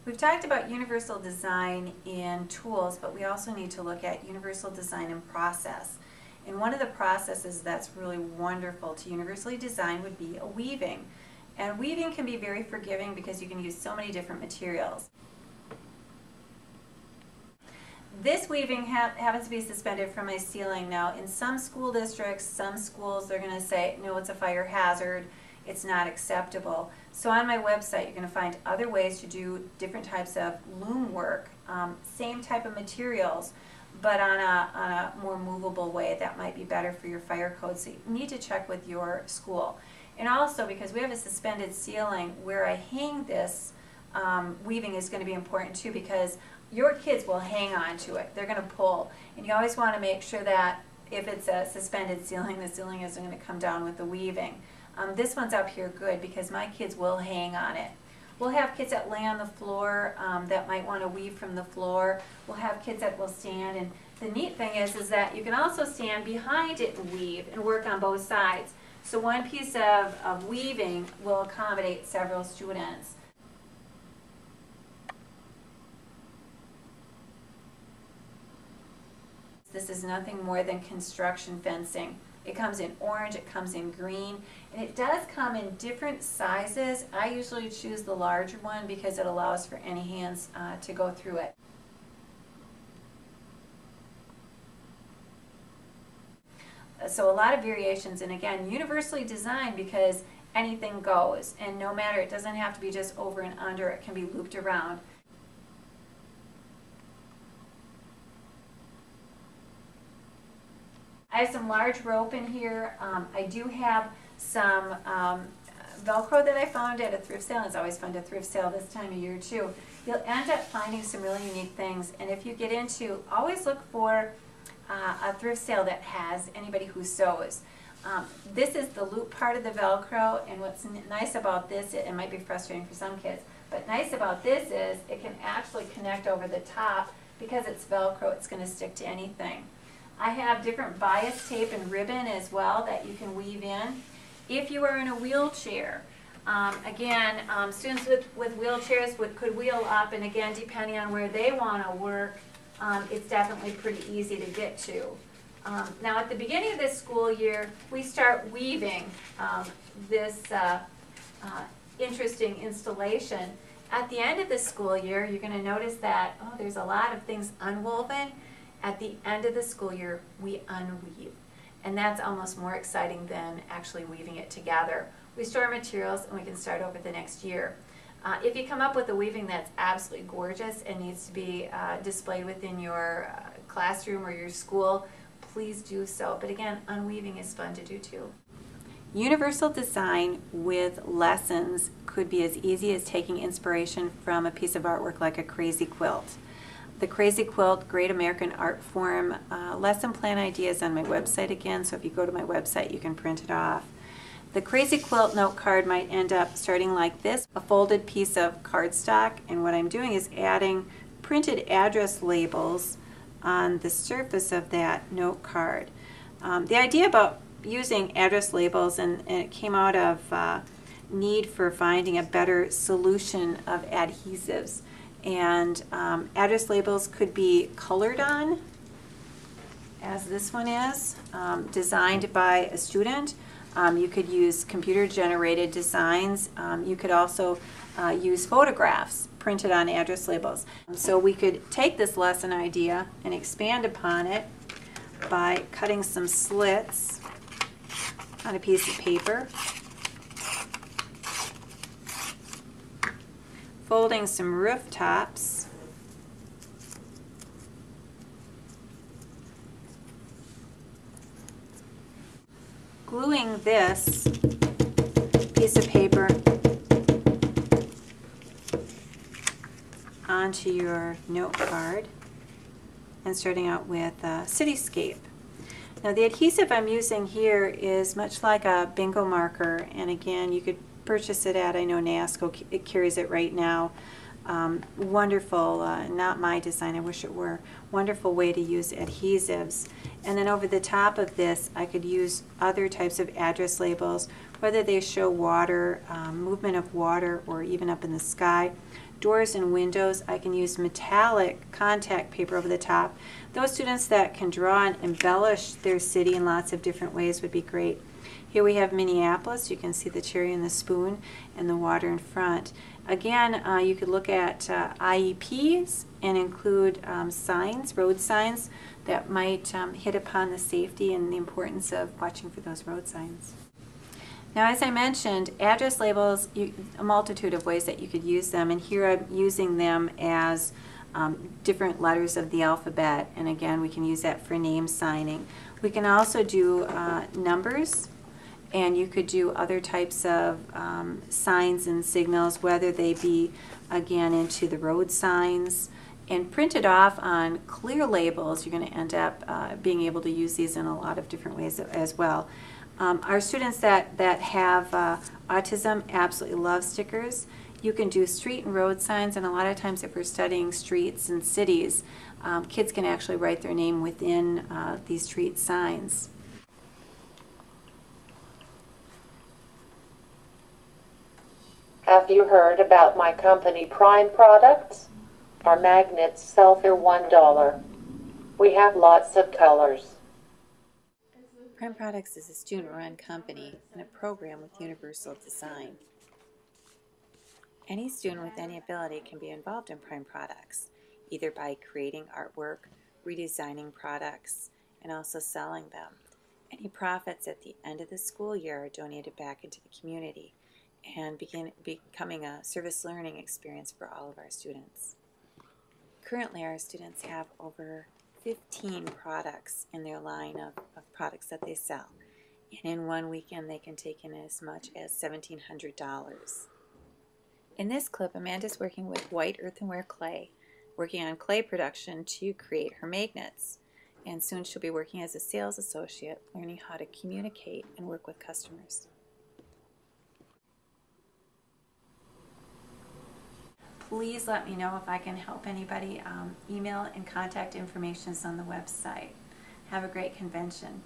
We've talked about universal design in tools, but we also need to look at universal design in process. And one of the processes that's really wonderful to universally design would be a weaving. And weaving can be very forgiving because you can use so many different materials. This weaving happens to be suspended from a ceiling. Now, in some school districts, some schools, they're going to say, no, it's a fire hazard, it's not acceptable. So on my website, you're going to find other ways to do different types of loom work, same type of materials, but on a more movable way that might be better for your fire code. So you need to check with your school. And also, because we have a suspended ceiling, where I hang this weaving is going to be important too, because your kids will hang on to it. They're going to pull. And you always want to make sure that if it's a suspended ceiling, the ceiling isn't going to come down with the weaving. This one's up here good because my kids will hang on it. We'll have kids that lay on the floor that might want to weave from the floor. We'll have kids that will stand. And the neat thing is that you can also stand behind it and weave and work on both sides. So one piece of weaving will accommodate several students. This is nothing more than construction fencing. It comes in orange, it comes in green, and it does come in different sizes. I usually choose the larger one because it allows for any hands to go through it. So a lot of variations, and again, universally designed because anything goes, and no matter, it doesn't have to be just over and under, it can be looped around. I have some large rope in here. I do have some Velcro that I found at a thrift sale. It's always fun to thrift sale this time of year too. You'll end up finding some really unique things, and if you get into, always look for a thrift sale that has anybody who sews. This is the loop part of the Velcro, and what's nice about this, it might be frustrating for some kids, but nice about this is it can actually connect over the top. Because it's Velcro, it's going to stick to anything. I have different bias tape and ribbon as well that you can weave in. If you are in a wheelchair, again, students with wheelchairs could wheel up, and again, depending on where they want to work, it's definitely pretty easy to get to. Now, at the beginning of this school year, we start weaving this interesting installation. At the end of the school year, you're going to notice that, oh, there's a lot of things unwoven. At the end of the school year, we unweave. And that's almost more exciting than actually weaving it together. We store materials and we can start over the next year. If you come up with a weaving that's absolutely gorgeous and needs to be displayed within your classroom or your school, please do so. But again, unweaving is fun to do too. Universal design with lessons could be as easy as taking inspiration from a piece of artwork like a crazy quilt. The Crazy Quilt Great American Art Form lesson plan idea is on my website again, so if you go to my website you can print it off. The Crazy Quilt note card might end up starting like this, a folded piece of cardstock, and what I'm doing is adding printed address labels on the surface of that note card. The idea about using address labels, and it came out of need for finding a better solution of adhesives. And address labels could be colored on, as this one is, designed by a student. You could use computer-generated designs. You could also use photographs printed on address labels. So we could take this lesson idea and expand upon it by cutting some slits on a piece of paper, folding some rooftops, gluing this piece of paper onto your note card, and starting out with a cityscape. Now the adhesive I'm using here is much like a bingo marker, and again, you could purchase it at, I know NAEA it carries it right now. Wonderful, not my design, I wish it were. Wonderful way to use adhesives. And then over the top of this, I could use other types of address labels whether they show water, movement of water, or even up in the sky. Doors and windows, I can use metallic contact paper over the top. Those students that can draw and embellish their city in lots of different ways would be great. Here we have Minneapolis. You can see the cherry and the spoon and the water in front. Again, you could look at IEPs and include signs, road signs, that might hit upon the safety and the importance of watching for those road signs. Now, as I mentioned, address labels, a multitude of ways that you could use them, and here I'm using them as different letters of the alphabet, and again, we can use that for name signing. We can also do numbers, and you could do other types of signs and signals, whether they be, again, into the road signs. And printed off on clear labels, you're going to end up being able to use these in a lot of different ways as well. Our students that have autism absolutely love stickers. You can do street and road signs, and a lot of times if we're studying streets and cities, kids can actually write their name within these street signs. Have you heard about my company Prime Products? Our magnets sell for $1. We have lots of colors. Prime Products is a student-run company and a program with universal design. Any student with any ability can be involved in Prime Products, either by creating artwork, redesigning products, and also selling them. Any profits at the end of the school year are donated back into the community and becoming a service learning experience for all of our students. Currently, our students have over 15 products in their line of products that they sell. And in one weekend, they can take in as much as $1,700. In this clip, Amanda's working with white earthenware clay, working on clay production to create her magnets. And soon she'll be working as a sales associate, learning how to communicate and work with customers. Please let me know if I can help anybody. Email and contact information is on the website. Have a great convention.